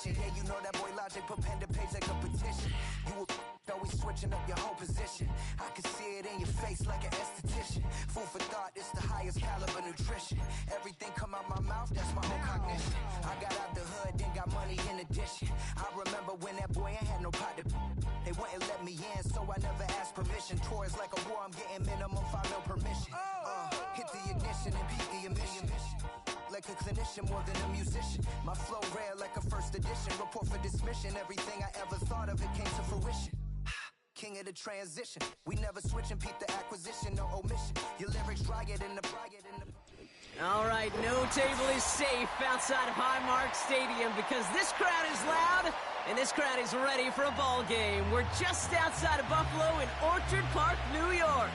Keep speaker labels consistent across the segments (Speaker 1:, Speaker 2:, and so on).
Speaker 1: mission. Yeah, you know that boy Logic put pen to page like a petition. You were always switching up your whole position. I can see it in your face like an esthetician. Food for thought, it's the highest caliber nutrition. Everything come out my mouth, that's my own cognition. I got out the hood, then got money in addition. I remember when that boy ain't had no pot to. They wouldn't let me in, so I never asked permission. Tours like a war, I'm getting minimum 5 mil permission. Hit the ignition and beat the emission. Like a clinician more than a musician. My flow rare like a first edition. Report for dismission. Everything I ever thought of, it came to fruition. King of the transition. We never switch and peep the acquisition, no omission. Your lyrics dry it in the
Speaker 2: All right, no table is safe outside of Highmark Stadium because this crowd is loud and this crowd is ready for a ball game. We're just outside of Buffalo in Orchard Park, New York.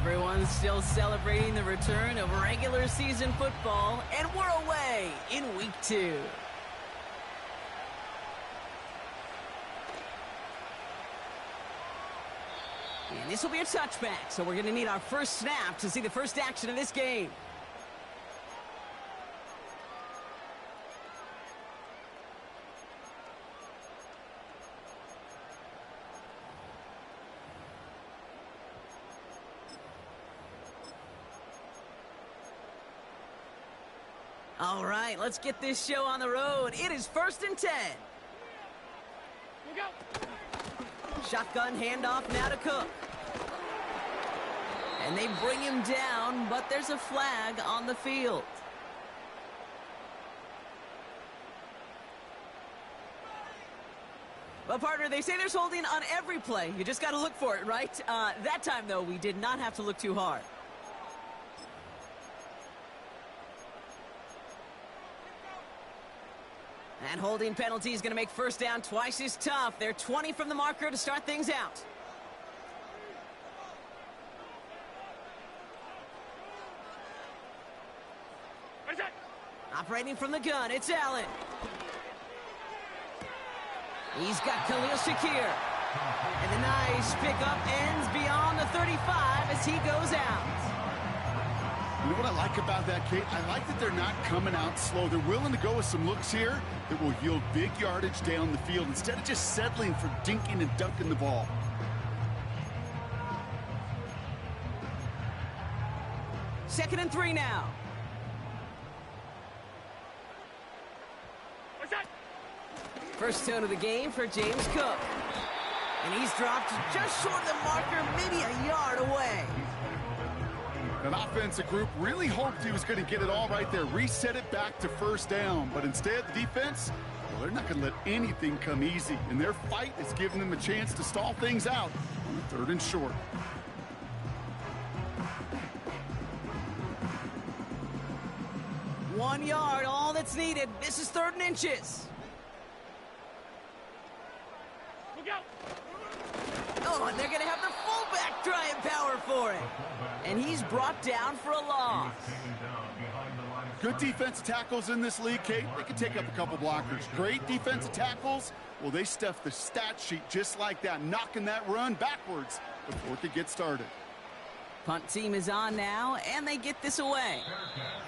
Speaker 2: Everyone's still celebrating the return of regular season football, and we're away in week 2. And this will be a touchback, so we're going to need our first snap to see the first action of this game. All right, let's get this show on the road. It is 1st and 10. Shotgun handoff now to Cook. And they bring him down, but there's a flag on the field. Well, partner, they say there's holding on every play. You just got to look for it, right? That time, though, we did not have to look too hard. And holding penalty is going to make first down twice as tough. They're 20 from the marker to start things out. Operating from the gun, it's Allen. He's got Khalil Shakir. And the nice pickup ends beyond the 35 as he goes out.
Speaker 3: You know what I like about that, Kate? I like that they're not coming out slow. They're willing to go with some looks here that will yield big yardage down the field instead of just settling for dinking and dunking the ball.
Speaker 2: Second and 3 now. First tone of the game for James Cook. And he's dropped just short of the marker, maybe a yard away.
Speaker 3: An offensive group really hoped he was going to get it all right there, reset it back to first down. But instead, the defense, well, they're not going to let anything come easy. And their fight is giving them a chance to stall things out on 3rd and short.
Speaker 2: One yard, all that's needed. This is 3rd and inches. Oh, and they're going to have their fullback try and power for it. And he's brought down for a loss.
Speaker 3: Good defensive tackles in this league, Kate. They can take up a couple blockers. Great defensive tackles. Well, they stuff the stat sheet just like that, knocking that run backwards before it could get started.
Speaker 2: Punt team is on now, and they get this away.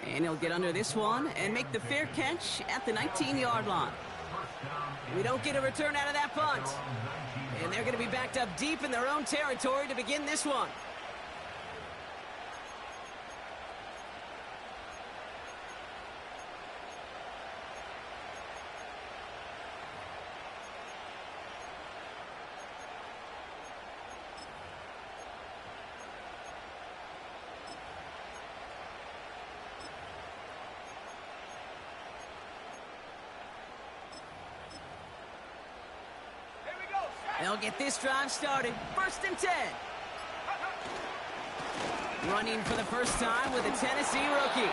Speaker 2: And he'll get under this one and make the fair catch at the 19-yard line. We don't get a return out of that punt. And they're going to be backed up deep in their own territory to begin this one. They'll get this drive started. 1st and 10. Running for the first time with a Tennessee rookie.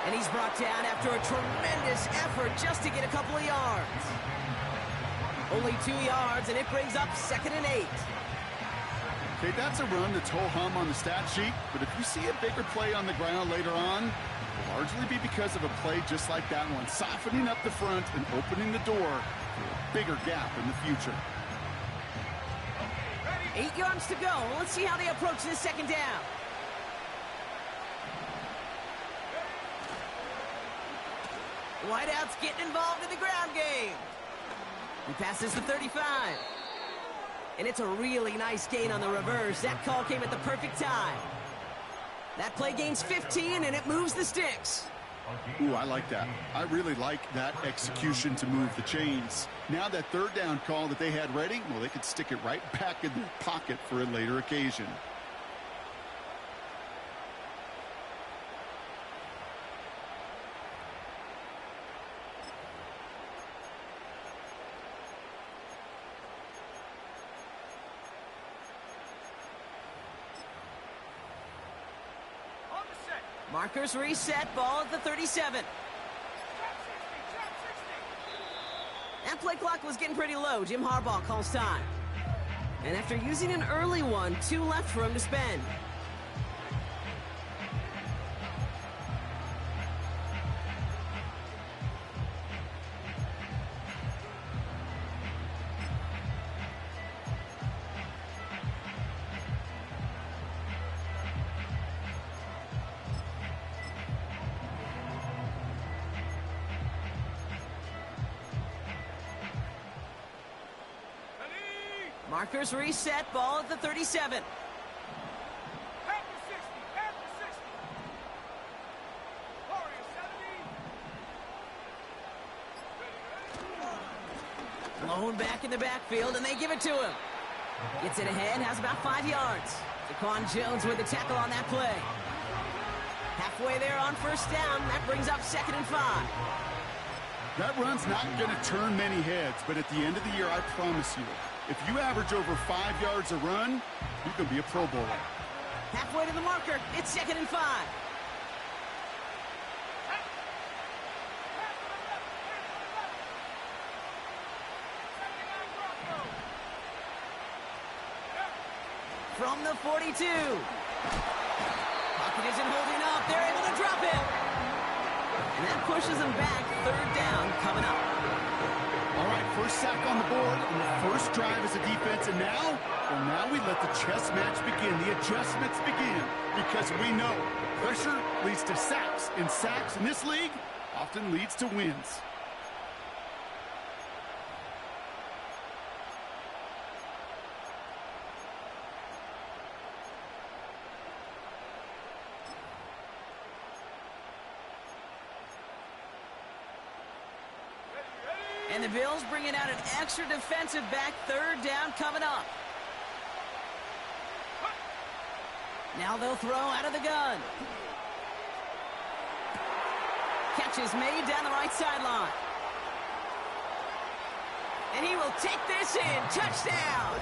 Speaker 2: And he's brought down after a tremendous effort just to get a couple of yards. Only 2 yards, and it brings up 2nd and 8.
Speaker 3: Okay, that's a run that's ho-hum on the stat sheet, but if you see a bigger play on the ground later on, it'll largely be because of a play just like that one, softening up the front and opening the door for a bigger gap in the future.
Speaker 2: 8 yards to go. Let's see how they approach this 2nd down. Wideout's getting involved in the ground game. He passes the 35. And it's a really nice gain on the reverse. That call came at the perfect time. That play gains 15, and it moves the sticks.
Speaker 3: Ooh, I like that. I really like that execution to move the chains. Now that 3rd down call that they had ready, well, they could stick it right back in their pocket for a later occasion.
Speaker 2: Markers reset, ball at the 37. That play clock was getting pretty low. Jim Harbaugh calls time. And after using an early one, 2 left for him to spend. Markers reset, ball at the 37. Blown back in the backfield, and they give it to him. Gets it ahead, has about 5 yards. Daquan Jones with the tackle on that play. Halfway there on 1st down, that brings up 2nd and 5.
Speaker 3: That run's not going to turn many heads, but at the end of the year, I promise you, if you average over 5 yards a run, you're going to be a Pro Bowler.
Speaker 2: Halfway to the marker, it's 2nd and 5. From the 42. Pocket isn't holding up. They're able to drop it. And that pushes them back. 3rd down coming up.
Speaker 3: All right, first sack on the board, and the first drive as a defense, and now, well, now we let the chess match begin, the adjustments begin, because we know pressure leads to sacks, and sacks in this league often leads to wins.
Speaker 2: And the Bills bringing out an extra defensive back. 3rd down coming up. Now they'll throw out of the gun. Catch is made down the right sideline. And he will take this in. Touchdown.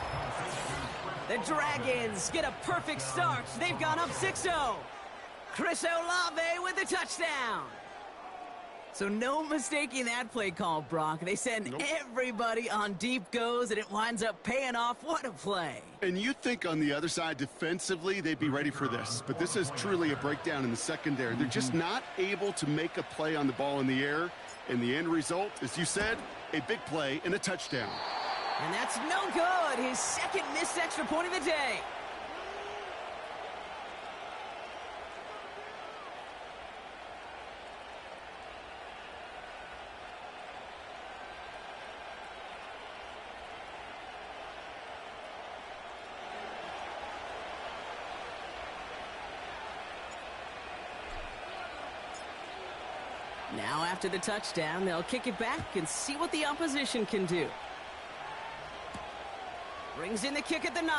Speaker 2: The Dragons get a perfect start. They've gone up 6-0. Chris Olave with the touchdown. So no mistaking that play call, Brock. They send everybody on deep goes, and it winds up paying off. What a play.
Speaker 3: And you think on the other side defensively they'd be ready for this, but this is truly a breakdown in the secondary. They're just not able to make a play on the ball in the air, and the end result, as you said, a big play and a touchdown.
Speaker 2: And that's no good. His 2nd missed extra point of the day. Now after the touchdown, they'll kick it back and see what the opposition can do. Brings in the kick at the 9.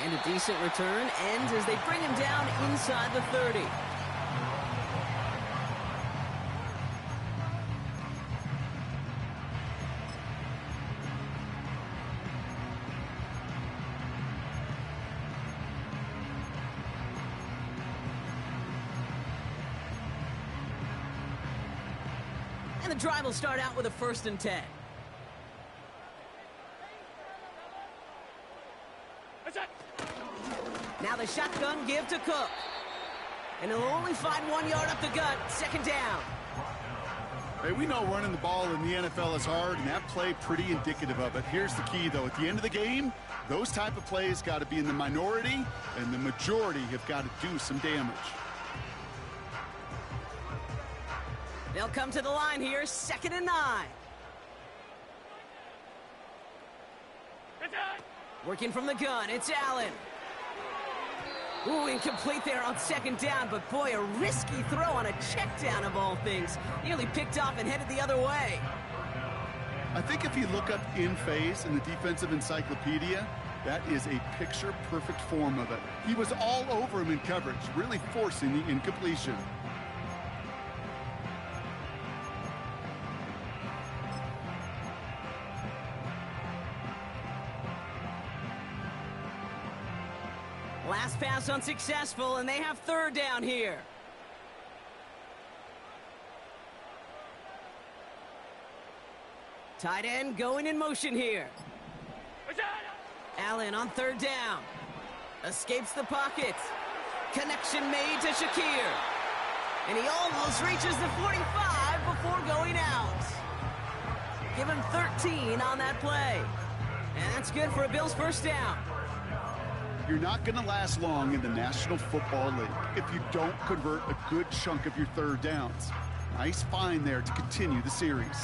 Speaker 2: And a decent return ends as they bring him down inside the 30. And the drive will start out with a 1st and 10. Now the shotgun give to Cook. And he'll only find 1 yard up the gut, 2nd down.
Speaker 3: Hey, we know running the ball in the NFL is hard, and that play pretty indicative of it. Here's the key, though. At the end of the game, those type of plays got to be in the minority, and the majority have got to do some damage.
Speaker 2: They'll come to the line here, 2nd and 9. Working from the gun, it's Allen. Ooh, incomplete there on 2nd down, but boy, a risky throw on a check down of all things. Nearly picked off and headed the other way.
Speaker 3: I think if you look up in phase in the defensive encyclopedia, that is a picture-perfect form of it. He was all over him in coverage, really forcing the incompletion.
Speaker 2: Last pass unsuccessful, and they have 3rd down here. Tight end going in motion here. Allen on 3rd down. Escapes the pocket. Connection made to Shakir. And he almost reaches the 45 before going out. Give him 13 on that play. And that's good for a Bills 1st down.
Speaker 3: You're not going to last long in the National Football League if you don't convert a good chunk of your 3rd downs. Nice find there to continue the series.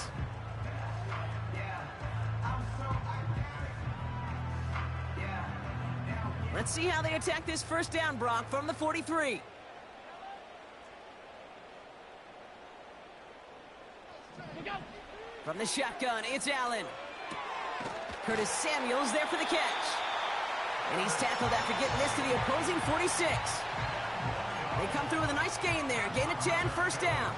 Speaker 2: Let's see how they attack this 1st down, Brock, from the 43. From the shotgun, it's Allen. Curtis Samuel's there for the catch. And he's tackled after getting this to the opposing 46. They come through with a nice gain there. Gain of 10, 1st down.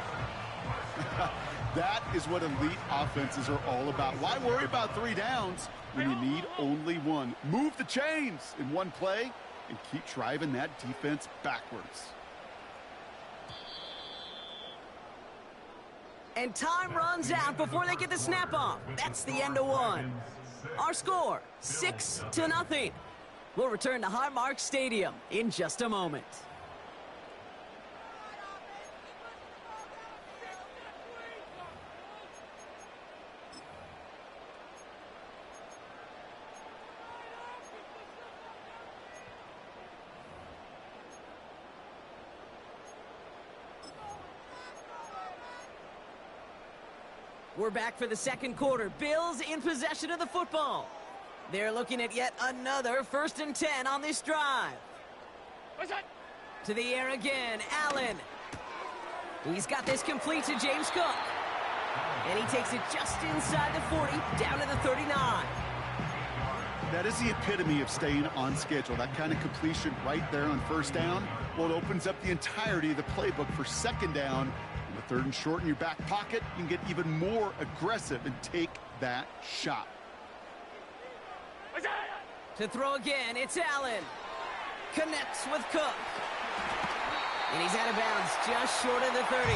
Speaker 3: That is what elite offenses are all about. Why worry about 3 downs when you need only 1? Move the chains in one play and keep driving that defense backwards.
Speaker 2: And time runs out before they get the snap off. That's the end of 1. Our score, 6-0. We'll return to Highmark Stadium in just a moment. We're back for the 2nd quarter. Bills in possession of the football. They're looking at yet another 1st and 10 on this drive. To the air again, Allen. He's got this complete to James Cook. And he takes it just inside the 40, down to the 39.
Speaker 3: That is the epitome of staying on schedule. That kind of completion right there on 1st down. Well, it opens up the entirety of the playbook for 2nd down. On the 3rd and short in your back pocket, you can get even more aggressive and take that shot.
Speaker 2: To throw again, it's Allen. Connects with Cook. And he's out of bounds just short of the 30.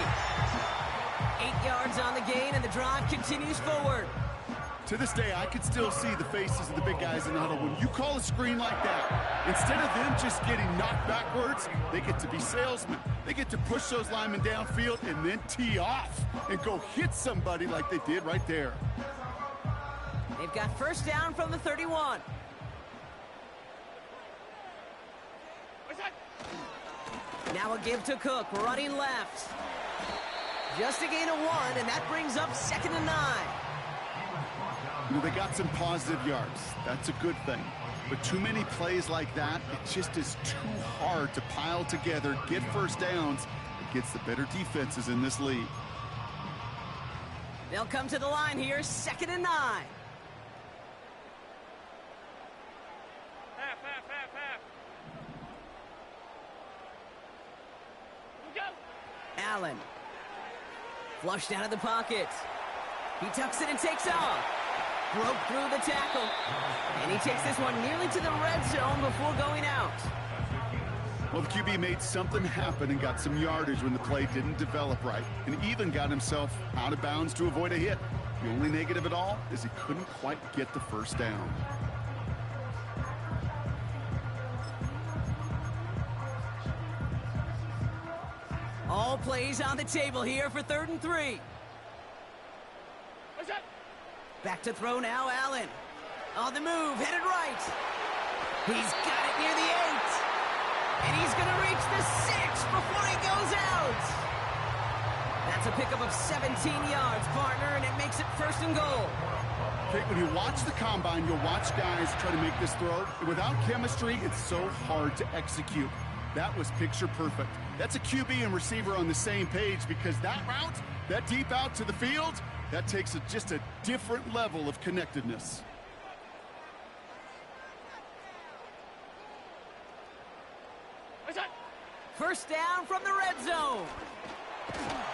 Speaker 2: 8 yards on the gain, and the drive continues forward.
Speaker 3: To this day, I can still see the faces of the big guys in the huddle. When you call a screen like that, instead of them just getting knocked backwards, they get to be salesmen. They get to push those linemen downfield and then tee off and go hit somebody like they did right there.
Speaker 2: They've got 1st down from the 31. Now a give to Cook, running left. Just a gain of 1, and that brings up 2nd and 9.
Speaker 3: You know, they got some positive yards. That's a good thing. But too many plays like that, it just is too hard to pile together, get 1st downs against the better defenses in this league.
Speaker 2: They'll come to the line here, 2nd and 9. Allen. Flushed out of the pocket. He tucks it and takes off. Broke through the tackle. And he takes this one nearly to the red zone before going out.
Speaker 3: Well, the QB made something happen and got some yardage when the play didn't develop right, and even got himself out of bounds to avoid a hit. The only negative at all is he couldn't quite get the first down.
Speaker 2: All plays on the table here for 3rd and 3. Back to throw now, Allen. On the move, headed right. He's got it near the 8. And he's going to reach the 6 before he goes out. That's a pickup of 17 yards, partner, and it makes it 1st and goal.
Speaker 3: Okay, when you watch the combine, you'll watch guys try to make this throw. Without chemistry, it's so hard to execute. That was picture perfect. That's a QB and receiver on the same page, because that route, that deep out to the field, that takes just a different level of connectedness.
Speaker 2: First down from the red zone.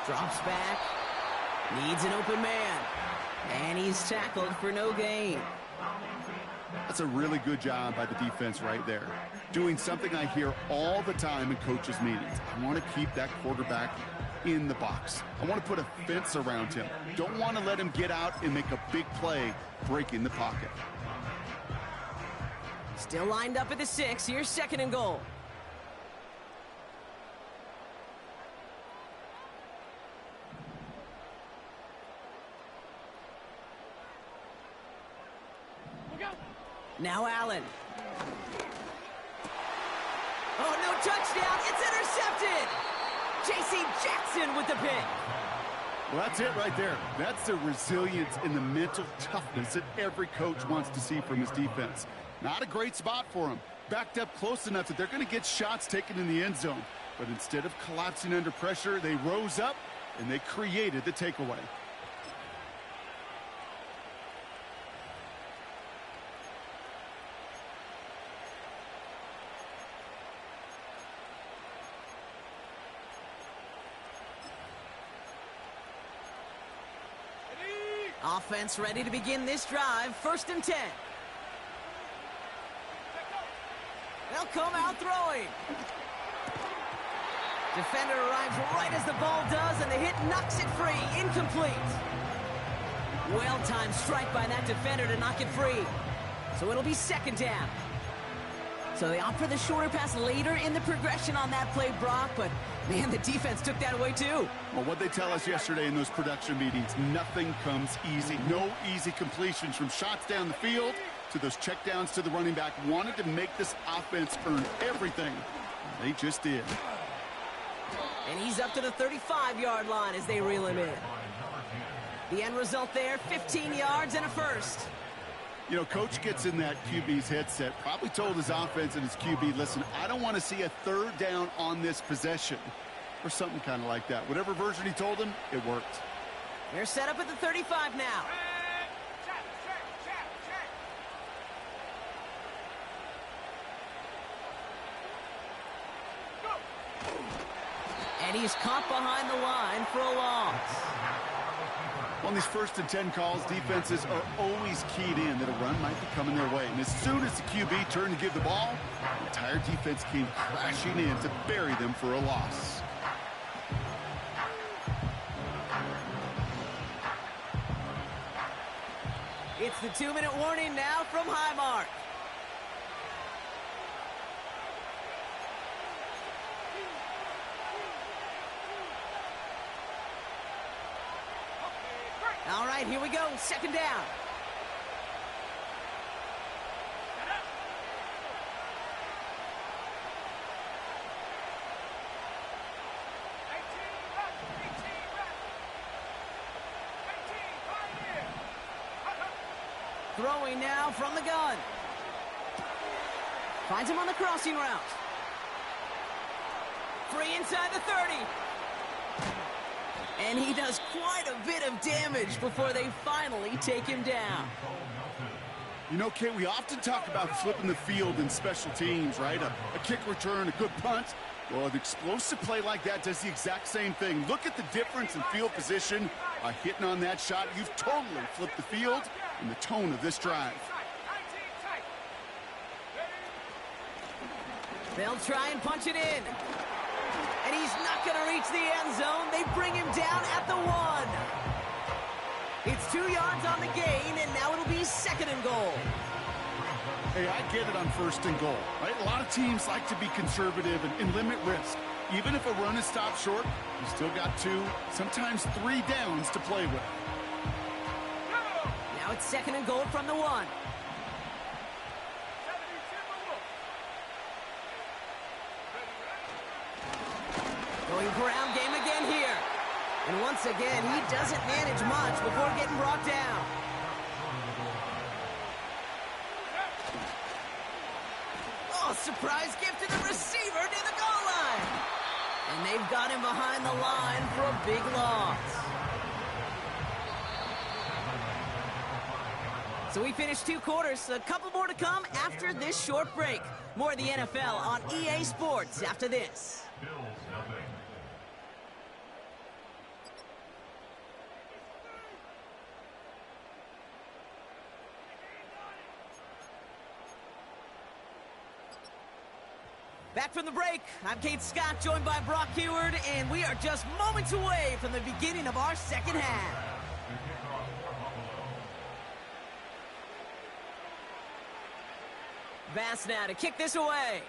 Speaker 2: Drops back. Needs an open man. And he's tackled for no gain.
Speaker 3: That's a really good job by the defense right there. Doing something I hear all the time in coaches' meetings. I want to keep that quarterback in the box. I want to put a fence around him. Don't want to let him get out and make a big play breaking the pocket.
Speaker 2: Still lined up at the 6. Here's 2nd and goal. Now Allen. Oh, no touchdown. It's intercepted. J.C. Jackson with the pick.
Speaker 3: Well, that's it right there. That's the resilience and the mental toughness that every coach wants to see from his defense. Not a great spot for him. Backed up close enough that they're going to get shots taken in the end zone. But instead of collapsing under pressure, they rose up and they created the takeaway.
Speaker 2: Offense ready to begin this drive. 1st and 10. They'll come out throwing. Defender arrives right as the ball does, and the hit knocks it free. Incomplete. Well-timed strike by that defender to knock it free. So it'll be 2nd down. So they opt for the shorter pass later in the progression on that play, Brock, but man, the defense took that away too.
Speaker 3: Well, what they tell us yesterday in those production meetings, nothing comes easy. No easy completions, from shots down the field to those checkdowns to the running back. Wanted to make this offense earn everything. They just did.
Speaker 2: And he's up to the 35-yard line as they reel him in. The end result there, 15 yards and a 1st.
Speaker 3: You know, coach gets in that QB's headset, probably told his offense and his QB, listen, I don't want to see a 3rd down on this possession, or something kind of like that. Whatever version he told him, it worked.
Speaker 2: They're set up at the 35 now. And he's caught behind the line for a loss.
Speaker 3: On these 1st and 10 calls, defenses are always keyed in that a run might be coming their way. And as soon as the QB turned to give the ball, the entire defense came crashing in to bury them for a loss.
Speaker 2: It's the 2-minute warning now from Highmark. All right, here we go. 2nd down. Throwing now from the gun. Finds him on the crossing route. Free inside the 30. And he does quite a bit of damage before they finally take him down.
Speaker 3: You know, Kate, we often talk about flipping the field in special teams, right? A kick return, a good punt. Well, an explosive play like that does the exact same thing. Look at the difference in field position by hitting on that shot. You've totally flipped the field and the tone of this drive.
Speaker 2: They'll try and punch it in. And he's not going to reach the end zone. They bring him down at the 1. It's 2 yards on the gain, and now it'll be 2nd and goal.
Speaker 3: Hey, I get it on 1st and goal, right? A lot of teams like to be conservative and limit risk. Even if a run is stopped short, you still got 2, sometimes 3 downs to play with.
Speaker 2: Now it's 2nd and goal from the 1. Going ground game again here. And once again, he doesn't manage much before getting brought down. Oh, surprise gift to the receiver near the goal line. And they've got him behind the line for a big loss. So we finished 2 quarters. A couple more to come after this short break. More of the NFL on EA Sports after this. Back from the break, I'm Kate Scott, joined by Brock Heward, and we are just moments away from the beginning of our 2nd half. Bass now to kick this away.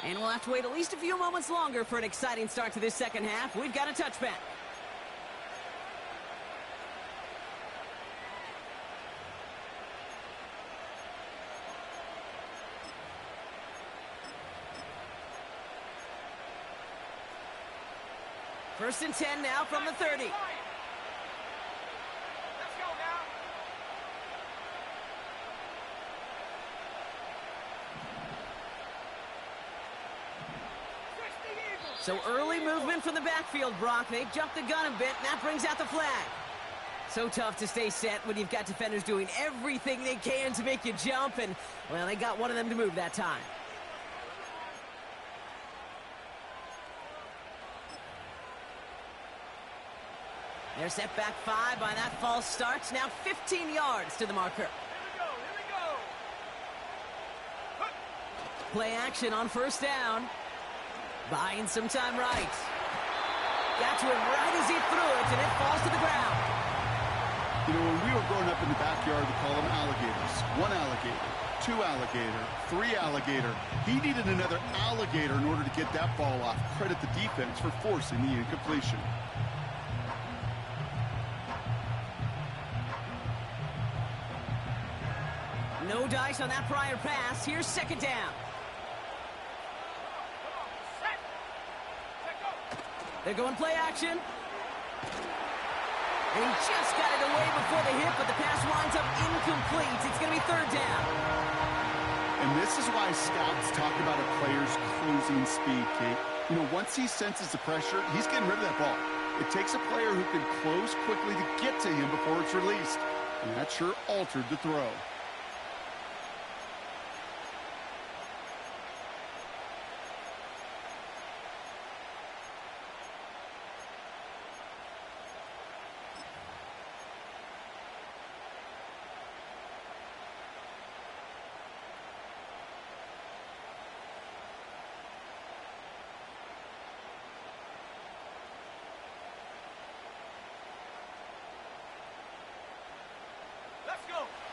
Speaker 2: And we'll have to wait at least a few moments longer for an exciting start to this 2nd half. We've got a touchback. First and 10 now from the 30.
Speaker 4: Let's go now.
Speaker 2: So early movement from the backfield, Brock. They jumped the gun a bit, and that brings out the flag. So tough to stay set when you've got defenders doing everything they can to make you jump, and, well, they got one of them to move that time. They're set back 5 by that false start. Now 15 yards to the marker.
Speaker 4: Here we go.
Speaker 2: Play action on 1st down. Buying some time right. Got to him right as he threw it, and it falls to the ground.
Speaker 3: You know, when we were growing up in the backyard, we call them alligators. 1 alligator, 2 alligator, 3 alligator. He needed another alligator in order to get that ball off. Credit the defense for forcing the incompletion.
Speaker 2: No dice on that prior pass. Here's 2nd down. They're going play action. And he just got it away before the hit, but the pass winds up incomplete. It's going to be 3rd down.
Speaker 3: And this is why scouts talk about a player's closing speed, Kate. You know, once he senses the pressure, he's getting rid of that ball. It takes a player who can close quickly to get to him before it's released. And that sure altered the throw.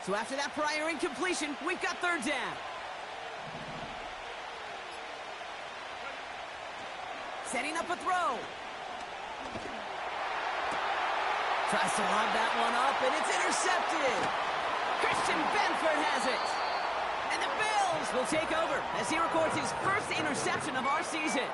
Speaker 2: So after that prior incompletion, we've got 3rd down. Setting up a throw. Tries to lob that one up, and it's intercepted. Christian Benford has it. And the Bills will take over as he records his 1st interception of our season.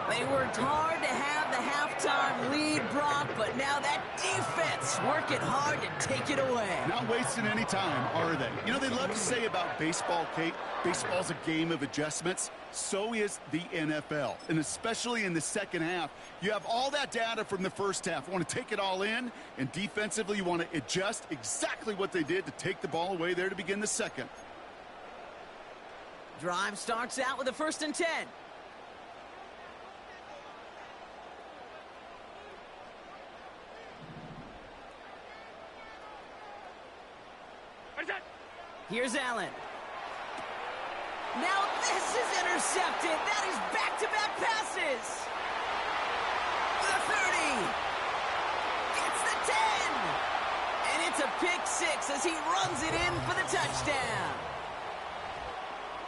Speaker 2: They worked hard to have the halftime lead, Brock, but now that defense working hard to take it away.
Speaker 3: Not wasting any time, are they? You know, they love to say about baseball, Kate, baseball's a game of adjustments. So is the NFL, and especially in the 2nd half. You have all that data from the 1st half. You want to take it all in, and defensively you want to adjust exactly what they did to take the ball away there to begin the 2nd.
Speaker 2: Drive starts out with a 1st and 10. Here's Allen. Now this is intercepted. That is back-to-back passes. The 30. It's the 10. And it's a pick six as he runs it in for the touchdown.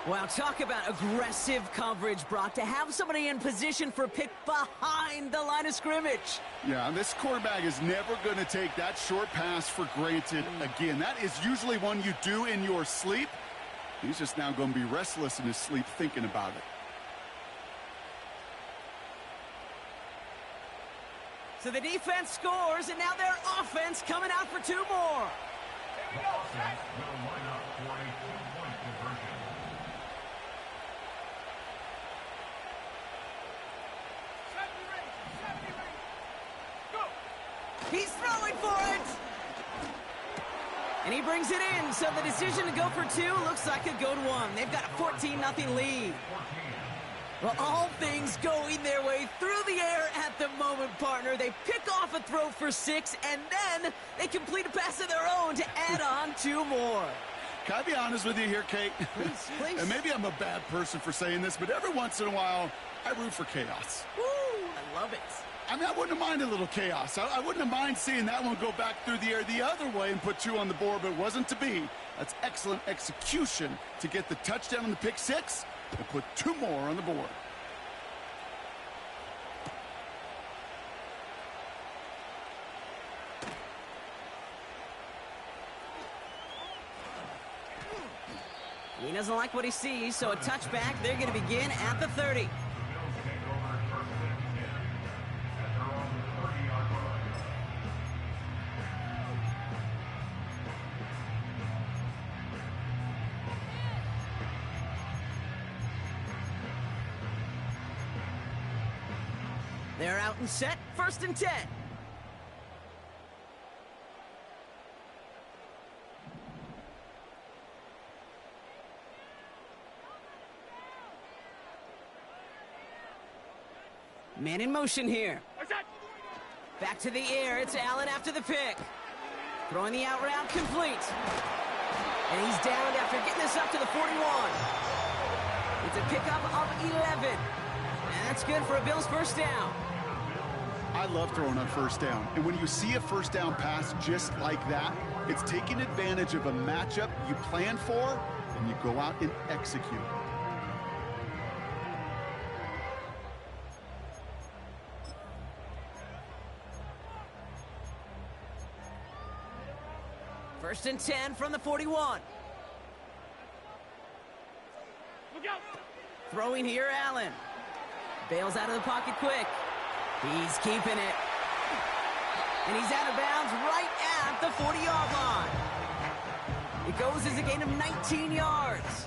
Speaker 2: Wow, talk about aggressive coverage, Brock, to have somebody in position for a pick behind the line of scrimmage.
Speaker 3: Yeah, this quarterback is never going to take that short pass for granted again. That is usually one you do in your sleep. He's just now going to be restless in his sleep thinking about it.
Speaker 2: So the defense scores, and now their offense coming out for two more.
Speaker 4: Here we go, set.
Speaker 5: Will line up for a two-point conversion.
Speaker 4: Set, be ready. Set, be ready. Go.
Speaker 2: He's throwing for it. And he brings it in, so the decision to go for two looks like a good one. They've got a 14-0 lead. Well, all things going their way through the air at the moment, partner. They pick off a throw for 6, and then they complete a pass of their own to add on 2 more.
Speaker 3: Can I be honest with you here, Kate?
Speaker 2: Please, please.
Speaker 3: And maybe I'm a bad person for saying this, but every once in a while, I root for chaos.
Speaker 2: Woo, I love it.
Speaker 3: I mean, I wouldn't have minded a little chaos. I wouldn't have minded seeing that one go back through the air the other way and put 2 on the board, but it wasn't to be. That's excellent execution to get the touchdown on the pick 6 and put 2 more on the board.
Speaker 2: He doesn't like what he sees, so a touchback. They're going to begin at the 30. They're out and set, 1st and 10. Man in motion here. Back to the air, it's Allen after the pick. Throwing the out route complete. And he's down after getting this up to the 41. It's a pickup of 11. And that's good for a Bills first down.
Speaker 3: I love throwing on first down. And when you see a first down pass just like that, it's taking advantage of a matchup you plan for, and you go out and execute.
Speaker 2: First and 10 from the 41.
Speaker 4: Look out.
Speaker 2: Throwing here, Allen. Bails out of the pocket quick. He's keeping it. And he's out of bounds right at the 40-yard line. It goes as a gain of 19 yards.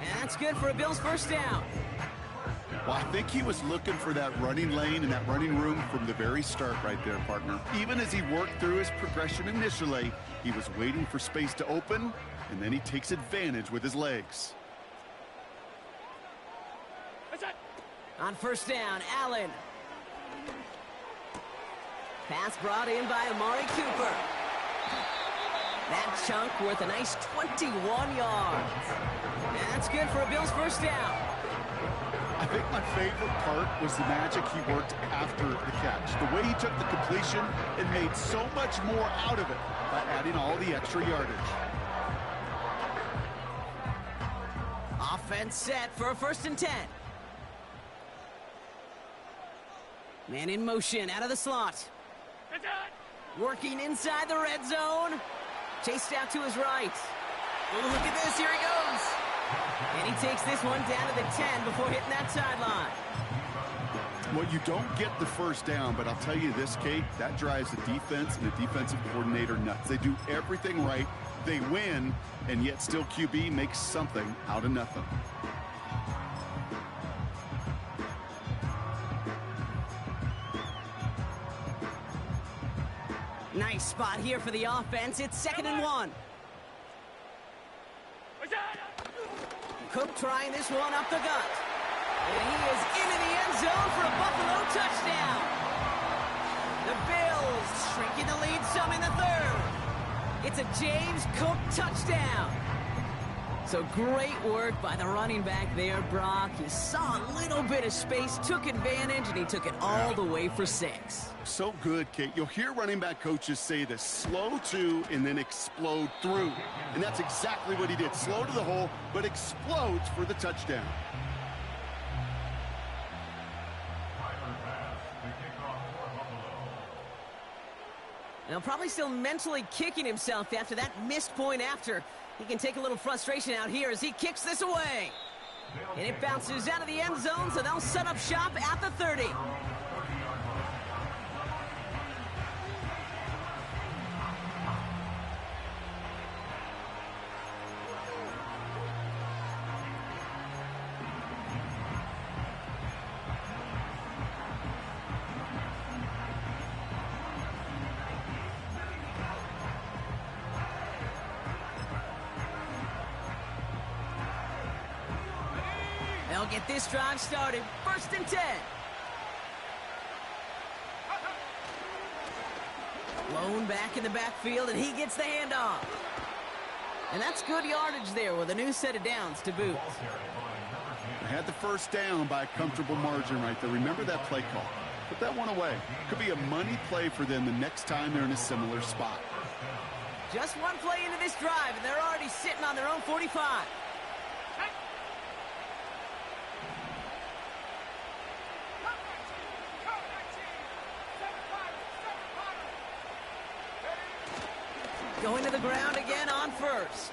Speaker 2: And that's good for a Bills first down.
Speaker 3: Well, I think he was looking for that running lane and that running room from the very start right there, partner. Even as he worked through his progression initially, he was waiting for space to open, and then he takes advantage with his legs.
Speaker 2: On first down, Allen. Pass brought in by Amari Cooper. That chunk worth a nice 21 yards. And that's good for a Bills first down.
Speaker 3: I think my favorite part was the magic he worked after the catch. The way he took the completion and made so much more out of it by adding all the extra yardage.
Speaker 2: Offense set for a 1st and 10. Man in motion out of the slot. Working inside the red zone. Chased out to his right. Oh, look at this. Here he goes. And he takes this one down to the 10 before hitting that sideline.
Speaker 3: Well, you don't get the first down, but I'll tell you this, Kate, that drives the defense and the defensive coordinator nuts. They do everything right. They win, and yet still QB makes something out of nothing.
Speaker 2: Nice spot here for the offense. It's 2nd and 1. Cook trying this one up the gut. And he is into the end zone for a Buffalo touchdown. The Bills shrinking the lead some in the 3rd. It's a James Cook touchdown. So great work by the running back there, Brock. He saw a little bit of space, took advantage, and he took it all the way for 6.
Speaker 3: So good, Kate. You'll hear running back coaches say this: slow to and then explode through. And that's exactly what he did. Slow to the hole, but explodes for the touchdown.
Speaker 2: Now, probably still mentally kicking himself after that missed point after. He can take a little frustration out here as he kicks this away. And it bounces out of the end zone, so they'll set up shop at the 30. They'll get this drive started. 1st and 10. Blown back in the backfield, and he gets the handoff. And that's good yardage there with a new set of downs to boot.
Speaker 3: They had the first down by a comfortable margin right there. Remember that play call. Put that one away. Could be a money play for them the next time they're in a similar spot.
Speaker 2: Just one play into this drive, and they're already sitting on their own 45. Going to the ground again on 1st.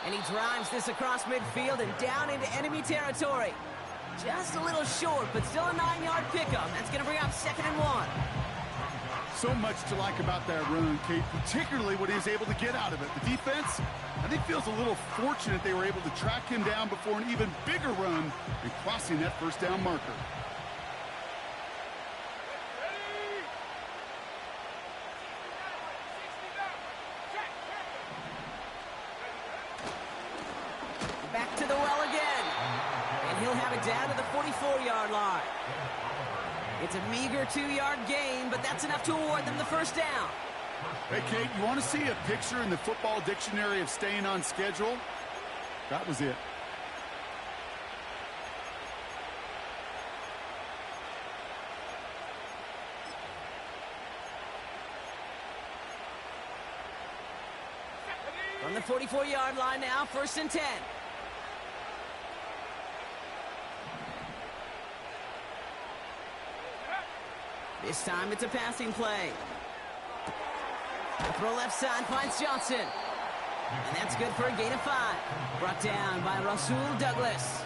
Speaker 2: And he drives this across midfield and down into enemy territory. Just a little short, but still a 9-yard pickup. That's going to bring up 2nd and 1.
Speaker 3: So much to like about that run, Kate, particularly what he was able to get out of it. The defense, I think, feels a little fortunate they were able to track him down before an even bigger run and crossing that 1st down marker.
Speaker 2: Back to the well again. And he'll have it down to the 44-yard line. It's a meager 2-yard gain, but that's enough to award them the 1st down.
Speaker 3: Hey, Kate, you want to see a picture in the football dictionary of staying on schedule? That was it.
Speaker 2: From the 44-yard line now, 1st and 10. This time it's a passing play. The throw left side finds Johnson. And that's good for a gain of 5. Brought down by Rasul Douglas.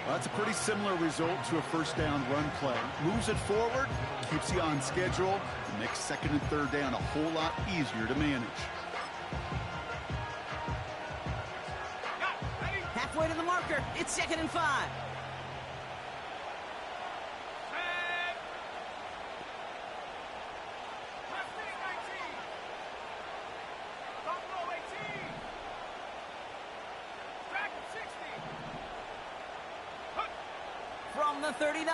Speaker 3: Well, that's a pretty similar result to a 1st down run play. Moves it forward, keeps you on schedule, and makes 2nd and 3rd down a whole lot easier to manage.
Speaker 2: Halfway to the marker, it's 2nd and 5. From the 39.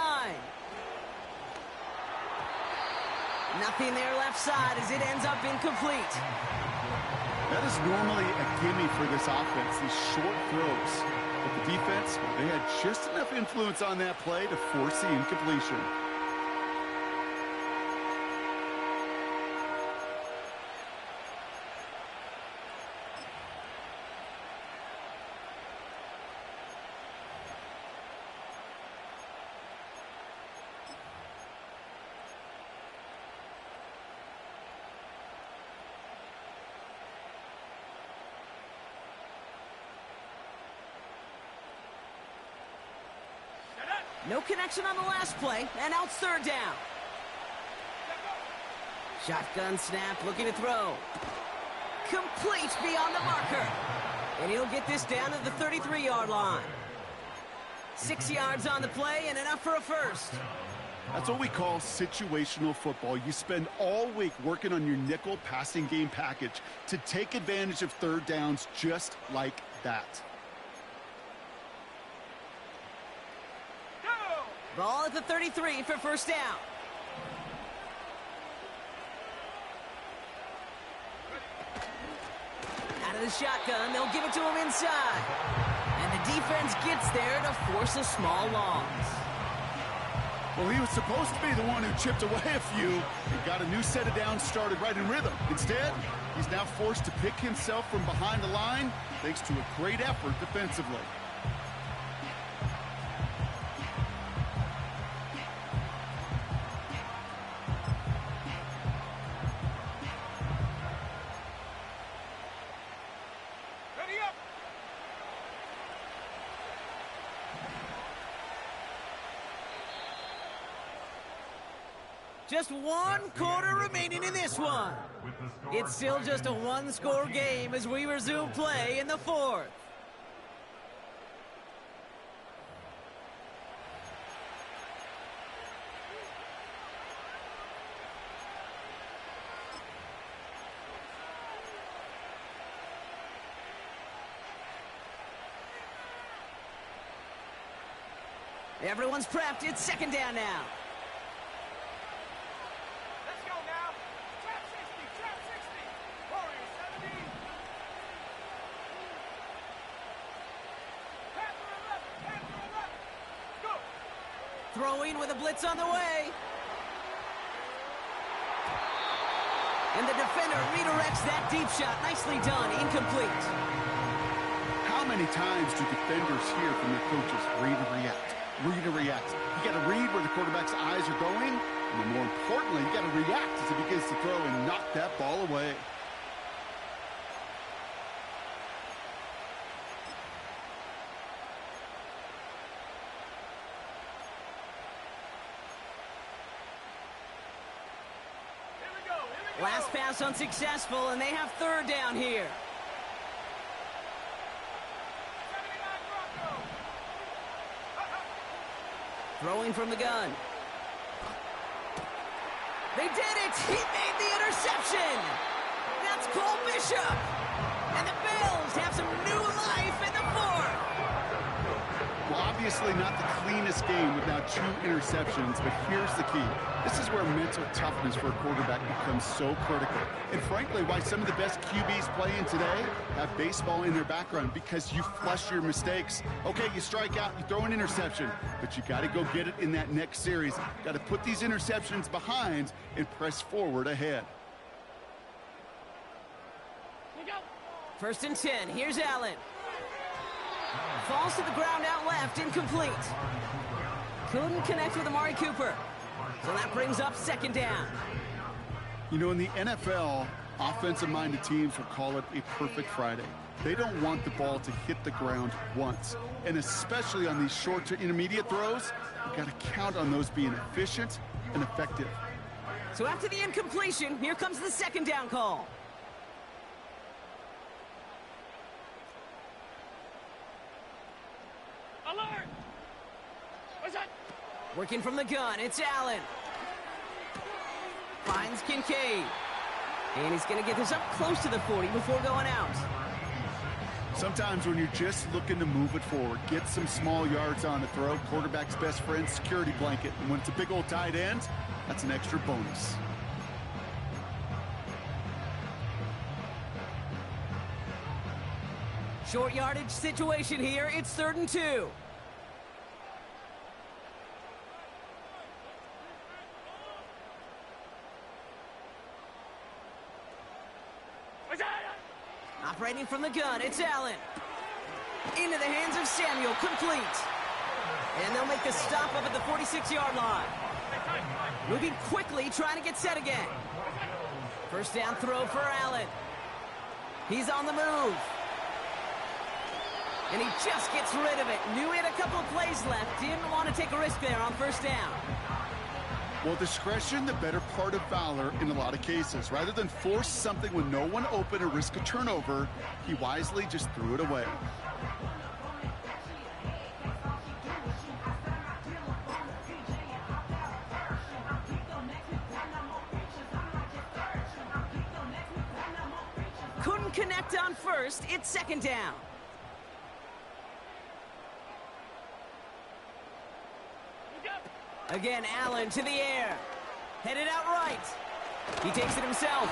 Speaker 2: Nothing there left side as it ends up incomplete.
Speaker 3: That is normally a gimme for this offense, these short throws. But the defense, they had just enough influence on that play to force the incompletion.
Speaker 2: No connection on the last play, and now it's 3rd down. Shotgun snap, looking to throw. Complete beyond the marker. And he'll get this down to the 33-yard line. 6 yards on the play and enough for a 1st.
Speaker 3: That's what we call situational football. You spend all week working on your nickel passing game package to take advantage of 3rd downs just like that.
Speaker 2: Ball at the 33 for 1st down. Out of of the shotgun. They'll give it to him inside. And the defense gets there to force a small loss.
Speaker 3: Well, he was supposed to be the one who chipped away a few and got a new set of downs started right in rhythm. Instead, he's now forced to pick himself from behind the line thanks to a great effort defensively.
Speaker 4: Ready up.
Speaker 2: Just one quarter remaining in this one. It's still just a one-score game as we resume play in the fourth. Everyone's prepped. It's second down now.
Speaker 4: Let's go now. Trap 60, trap 60. Warriors 70. Panther 11, Panther 11. Go.
Speaker 2: Throwing with a blitz on the way. And the defender redirects that deep shot. Nicely done. Incomplete.
Speaker 3: How many times do defenders hear from their coaches, read and react? Read and react. You got to read where the quarterback's eyes are going, and then more importantly, you got to react as he begins to throw and knock that ball away.
Speaker 4: Here we go, here we go.
Speaker 2: Last pass unsuccessful, and they have third down here.
Speaker 4: 79 Broncos.
Speaker 2: Throwing from the gun. They did it! He made the interception! That's Cole Bishop! And the Bills have some new life in the fourth!
Speaker 3: Well, obviously not the cleanest game with now 2 interceptions, but here's the key. This is where mental toughness for a quarterback becomes so critical. And frankly, why some of the best QBs playing today have baseball in their background, because you flush your mistakes. Okay, you strike out, you throw an interception, but you got to go get it in that next series. Got to put these interceptions behind and press forward ahead.
Speaker 2: First and 10, here's Allen. Falls to the ground out left, incomplete. Couldn't connect with Amari Cooper. So that brings up second down.
Speaker 3: You know, in the NFL, offensive-minded teams will call it a perfect Friday. They don't want the ball to hit the ground once. And especially on these short to intermediate throws, you got to count on those being efficient and effective.
Speaker 2: So after the incompletion, here comes the second down call.
Speaker 4: Alert. What's that?
Speaker 2: Working from the gun, it's Allen. Finds Kincaid. And he's going to get this up close to the 40 before going out.
Speaker 3: Sometimes when you're just looking to move it forward, get some small yards on a throw, quarterback's best friend, security blanket. And when it's a big old tight end, that's an extra bonus.
Speaker 2: Short yardage situation here. It's 3rd and 2. Operating from the gun, it's Allen. Into the hands of Samuel, complete. And they'll make the stop up at the 46-yard line. Moving quickly, trying to get set again. First down throw for Allen. He's on the move. And he just gets rid of it. Knew he had a couple of plays left. Didn't want to take a risk there on first down.
Speaker 3: Well, discretion, the better part of valor in a lot of cases. Rather than force something when no one open or risk a turnover, he wisely just threw it away.
Speaker 2: Couldn't connect on first. It's second down. Again, Allen to the air. Headed out right. He takes it himself.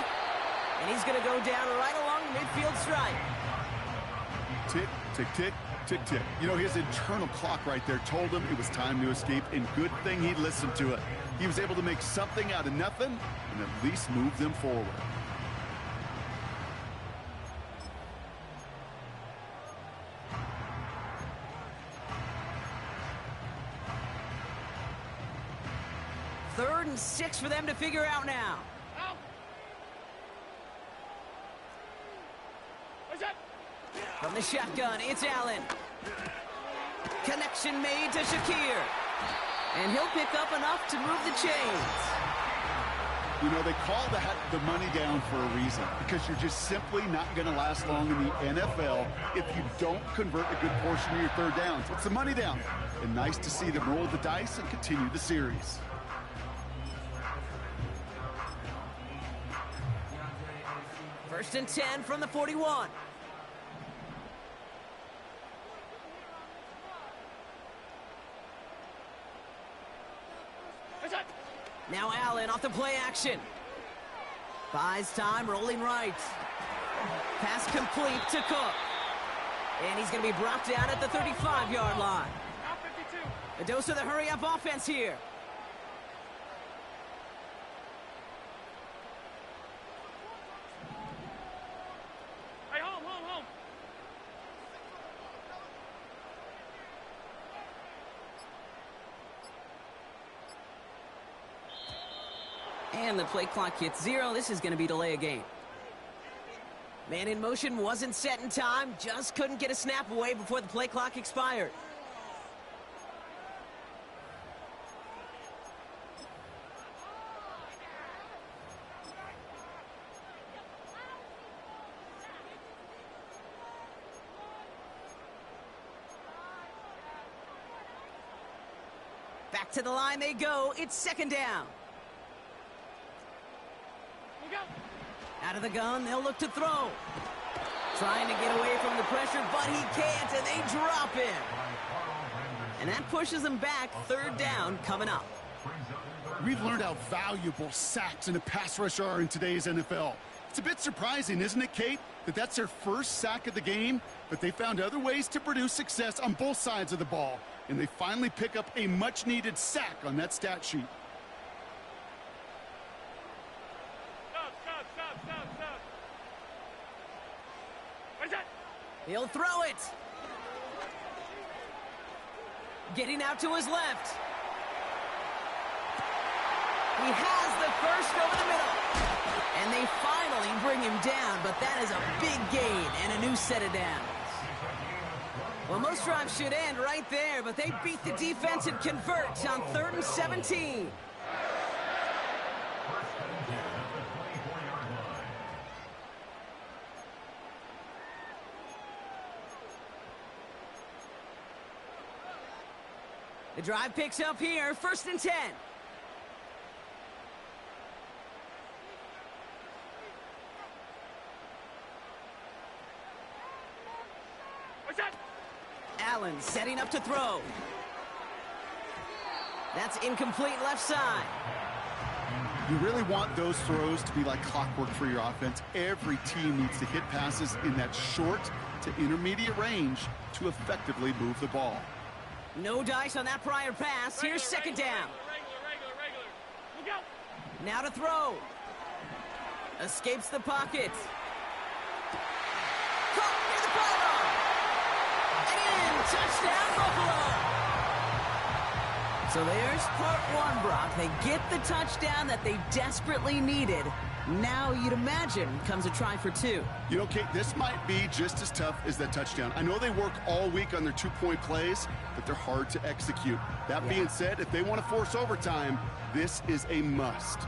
Speaker 2: And he's going to go down right along the midfield stripe.
Speaker 3: Tick, tick, tick, tick, tick. You know, his internal clock right there told him it was time to escape, and good thing he listened to it. He was able to make something out of nothing and at least move them forward.
Speaker 2: Third and 6 for them to figure out now. From the shotgun, it's Allen. Connection made to Shakir. And he'll pick up enough to move the chains.
Speaker 3: You know, they call that the money down for a reason, because you're just simply not going to last long in the NFL if you don't convert a good portion of your third downs. It's the money down. And nice to see them roll the dice and continue the series.
Speaker 2: First and 10 from the 41. Now Allen off the play action. Buys time, rolling right. Pass complete to Cook. And he's going to be brought down at the 35-yard line. A dose of the hurry-up offense here.
Speaker 4: Hey, home.
Speaker 2: And the play clock hits 0. This is going to be delay a game. Man in motion wasn't set in time. Just couldn't get a snap away before the play clock expired. Back to the line they go. It's second down. Out of the gun, they'll look to throw. Trying to get away from the pressure, but he can't, and they drop him. And that pushes them back. Third down coming up.
Speaker 3: We've learned how valuable sacks in a pass rush are in today's NFL. It's a bit surprising, isn't it, Kate, that that's their first sack of the game, but they found other ways to produce success on both sides of the ball, and they finally pick up a much-needed sack on that stat sheet.
Speaker 2: He'll throw it. Getting out to his left. He has the first over the middle. And they finally bring him down, but that is a big gain and a new set of downs. Well, most drives should end right there, but they beat the defense and convert on 3rd and 17. The drive picks up here, 1st and 10. Allen setting up to throw. That's incomplete left side.
Speaker 3: You really want those throws to be like clockwork for your offense. Every team needs to hit passes in that short to intermediate range to effectively move the ball.
Speaker 2: No dice on that prior pass. Here's second down. Now to throw. Escapes the pocket. Caught near the pylon. And in. Touchdown, Buffalo. So there's part one, Brock. They get the touchdown that they desperately needed. Now, you'd imagine, comes a try for 2.
Speaker 3: You know, Kate, this might be just as tough as that touchdown. I know they work all week on their 2-point plays, but they're hard to execute. That being said, if they want to force overtime, this is a must.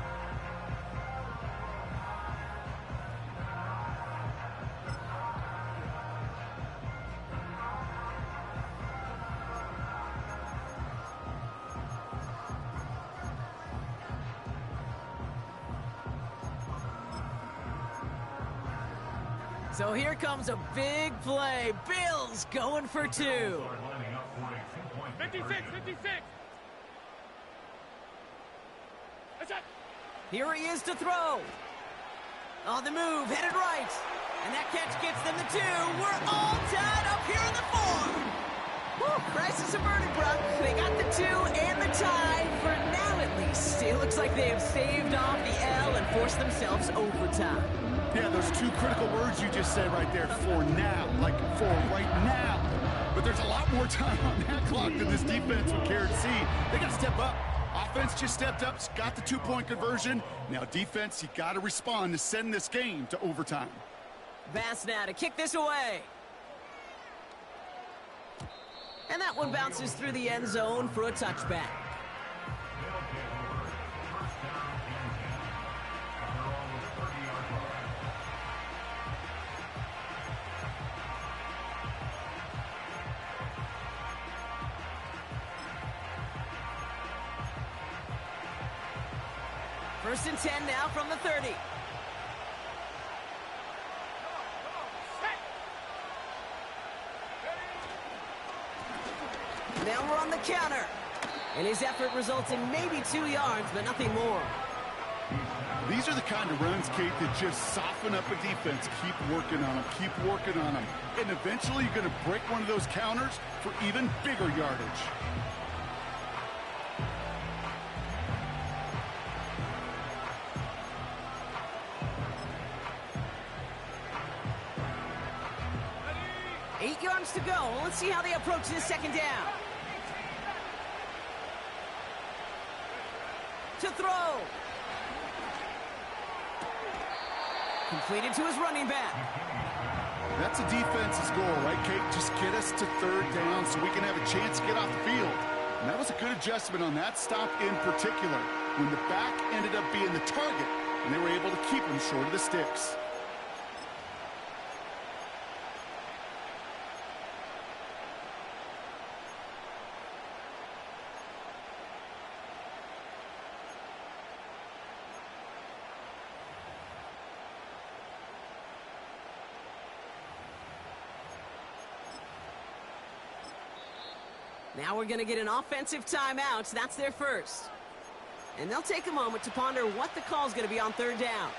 Speaker 2: So here comes a big play. Bills going for 2.
Speaker 4: 56.
Speaker 2: Here he is to throw. On the move, headed right. And that catch gets them the 2. We're all tied up here in the 4. Whew, crisis averted, Brock. They got the 2 and the tie, for now at least. It looks like they have staved off the L and forced themselves overtime.
Speaker 3: Yeah, those 2 critical words you just said right there, for now, like for right now. But there's a lot more time on that clock than this defense would care to see. They got to step up. Offense just stepped up, got the 2-point conversion. Now defense, you got to respond to send this game to overtime.
Speaker 2: Bass now to kick this away. And that one bounces through the end zone for a touchback. First and 10 now from the 30. Now we're on the counter. And his effort results in maybe 2 yards, but nothing more.
Speaker 3: These are the kind of runs, Kate, that just soften up a defense. Keep working on them, keep working on them. And eventually you're going to break one of those counters for even bigger yardage.
Speaker 2: Eight yards to go. Let's see how they approach this second down. To throw. Completed to his running back.
Speaker 3: That's a defense's goal, right, Kate? Just get us to third down so we can have a chance to get off the field. And that was a good adjustment on that stop in particular, when the back ended up being the target, and they were able to keep him short of the sticks.
Speaker 2: Now we're going to get an offensive timeout. That's their first. And they'll take a moment to ponder what the call is going to be on third down.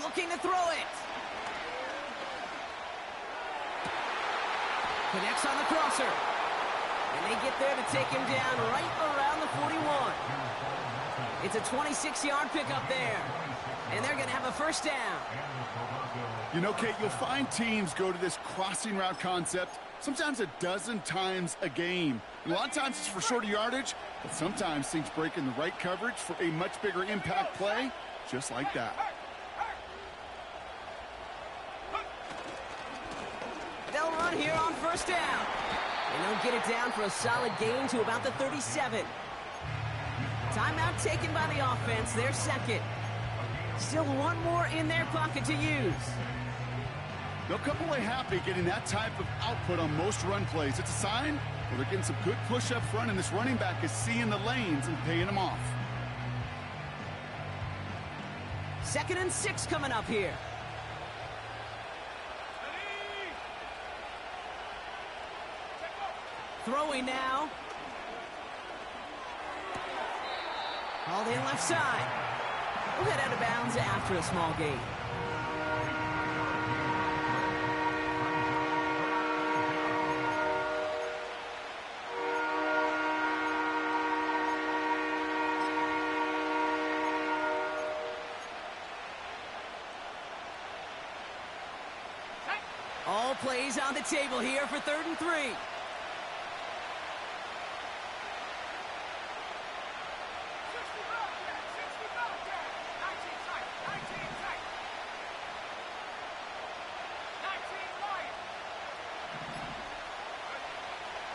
Speaker 2: Looking to throw it. Connects on the crosser. And they get there to take him down right around the 41. It's a 26-yard pickup there. And they're going to have a first down.
Speaker 3: You know, Kate, you'll find teams go to this crossing route concept sometimes a dozen times a game. And a lot of times it's for shorter yardage, but sometimes things break in the right coverage for a much bigger impact play, just like that.
Speaker 2: They'll run here on first down. And they'll get it down for a solid gain to about the 37. Timeout taken by the offense, their second. Still one more in their pocket to use.
Speaker 3: They'll come away happy getting that type of output on most run plays. It's a sign where they're getting some good push up front, and this running back is seeing the lanes and paying them off.
Speaker 2: 2nd and 6 coming up here. Throwing now. Called in left side. We'll head out of bounds after a small gain. All plays on the table here for 3rd and 3.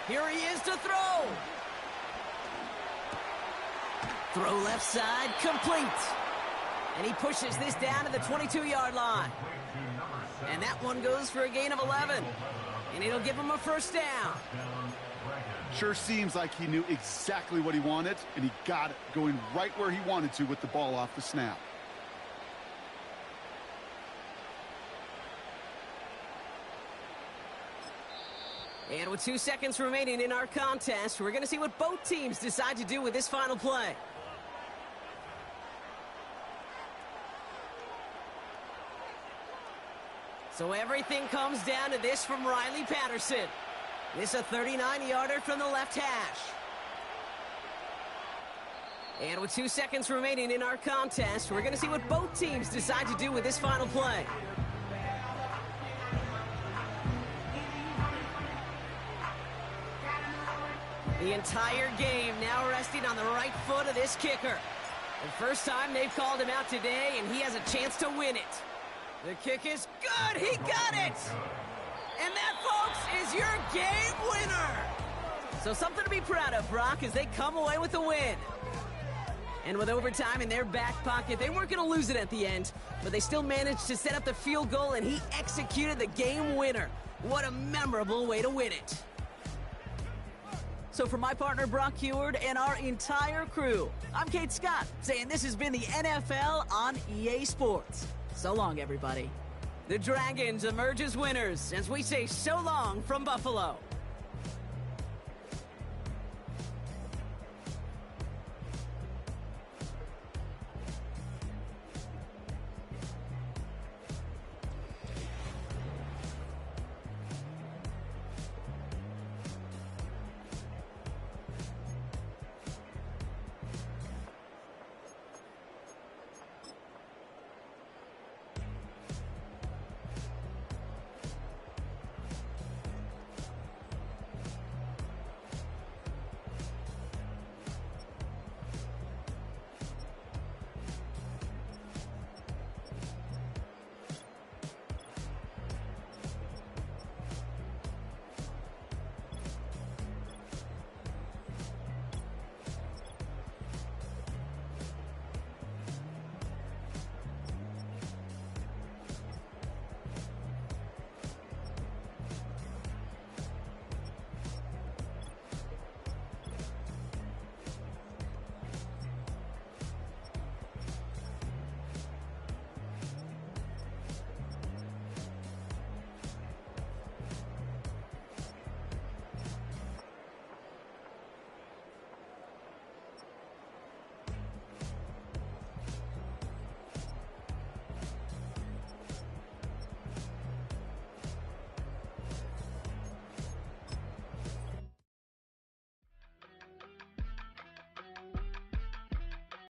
Speaker 2: Here he is to throw. Throw left side, complete. And he pushes this down to the 22-yard line. And that one goes for a gain of 11. And it'll give him a first down.
Speaker 3: Sure seems like he knew exactly what he wanted, and he got it, going right where he wanted to with the ball off the snap.
Speaker 2: And with 2 seconds remaining in our contest, we're going to see what both teams decide to do with this final play. So everything comes down to this from Riley Patterson. This a 39-yarder from the left hash. And with 2 seconds remaining in our contest, we're going to see what both teams decide to do with this final play. The entire game now resting on the right foot of this kicker. The first time they've called him out today, and he has a chance to win it. The kick is good. He got it. And that, folks, is your game winner. So something to be proud of, Brock, as they come away with the win. And with overtime in their back pocket, they weren't going to lose it at the end, but they still managed to set up the field goal, and he executed the game winner. What a memorable way to win it. So for my partner, Brock Heward, and our entire crew, I'm Kate Scott, saying this has been the NFL on EA Sports. So long, everybody. The Dragons emerge as winners as we say so long from Buffalo.